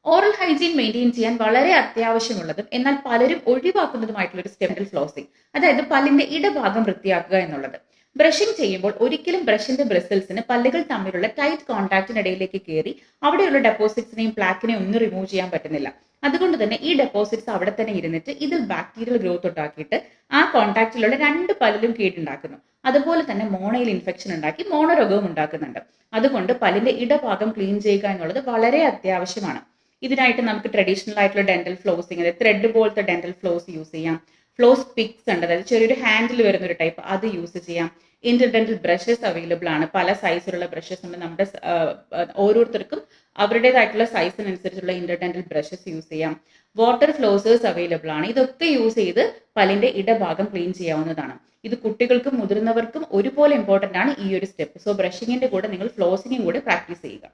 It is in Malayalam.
ഓറൽ ഹൈജീൻ മെയിൻറ്റെയിൻ ചെയ്യാൻ വളരെ അത്യാവശ്യമുള്ളതും എന്നാൽ പലരും ഒഴിവാക്കുന്നതുമായിട്ടുള്ള ഒരു സ്റ്റെപ്പ് ഫ്ലോസിംഗ്, അതായത് പല്ലിന്റെ ഇടഭാഗം വൃത്തിയാക്കുക എന്നുള്ളത്. ബ്രഷിംഗ് ചെയ്യുമ്പോൾ ഒരിക്കലും ബ്രഷിന്റെ ബ്രിസിൽസിന് പല്ലുകൾ തമ്മിലുള്ള ടൈറ്റ് കോൺടാക്റ്റിനിടയിലേക്ക് കയറി അവിടെയുള്ള ഡെപ്പോസിറ്റ്സിനെയും പ്ലാക്കിനെയും ഒന്നും റിമൂവ് ചെയ്യാൻ പറ്റുന്നില്ല. അതുകൊണ്ട് തന്നെ ഈ ഡെപ്പോസിറ്റ്സ് അവിടെ തന്നെ ഇരുന്നിട്ട് ഇതിൽ ബാക്ടീരിയൽ ഗ്രോത്ത് ഉണ്ടാക്കിയിട്ട് ആ കോൺടാക്റ്റിലുള്ള രണ്ട് പല്ലിലും കേടുണ്ടാക്കുന്നു. അതുപോലെ തന്നെ മോണയിൽ ഇൻഫെക്ഷൻ ഉണ്ടാക്കി മോണരോഗവും ഉണ്ടാക്കുന്നുണ്ട്. അതുകൊണ്ട് പല്ലിന്റെ ഇടഭാഗം ക്ലീൻ ചെയ്യുക എന്നുള്ളത് വളരെ അത്യാവശ്യമാണ്. ഇതിനായിട്ട് നമുക്ക് ട്രഡീഷണൽ ആയിട്ടുള്ള ഡെന്റൽ ഫ്ലോസിങ്, അതായത് ത്രെഡ് പോലത്തെ ഡെന്റൽ ഫ്ലോസ് യൂസ് ചെയ്യാം. ഫ്ലോസ് പിക്സ് ഉണ്ട്, അതായത് ചെറിയൊരു ഹാൻഡിൽ വരുന്ന ഒരു ടൈപ്പ്, അത് യൂസ് ചെയ്യാം. ഇന്റർഡെന്റൽ ബ്രഷസ് അവൈലബിൾ ആണ്. പല സൈസിലുള്ള ബ്രഷസ് ഉണ്ട്. നമ്മുടെ ഓരോരുത്തർക്കും അവരുടേതായിട്ടുള്ള സൈസിനനുസരിച്ചുള്ള ഇന്റർഡെന്റൽ ബ്രഷസ് യൂസ് ചെയ്യാം. വാട്ടർ ഫ്ലോസേഴ്സ് അവൈലബിൾ ആണ്. ഇതൊക്കെ യൂസ് ചെയ്ത് പല്ലിന്റെ ഇടഭാഗം ക്ലീൻ ചെയ്യാവുന്നതാണ്. ഇത് കുട്ടികൾക്കും മുതിർന്നവർക്കും ഒരുപോലെ ഇമ്പോർട്ടന്റ് ആണ് ഈ ഒരു സ്റ്റെപ്പ്. സോ ബ്രഷിങ്ങിന്റെ കൂടെ നിങ്ങൾ ഫ്ലോസിങ്ങും കൂടെ പ്രാക്ടീസ് ചെയ്യുക.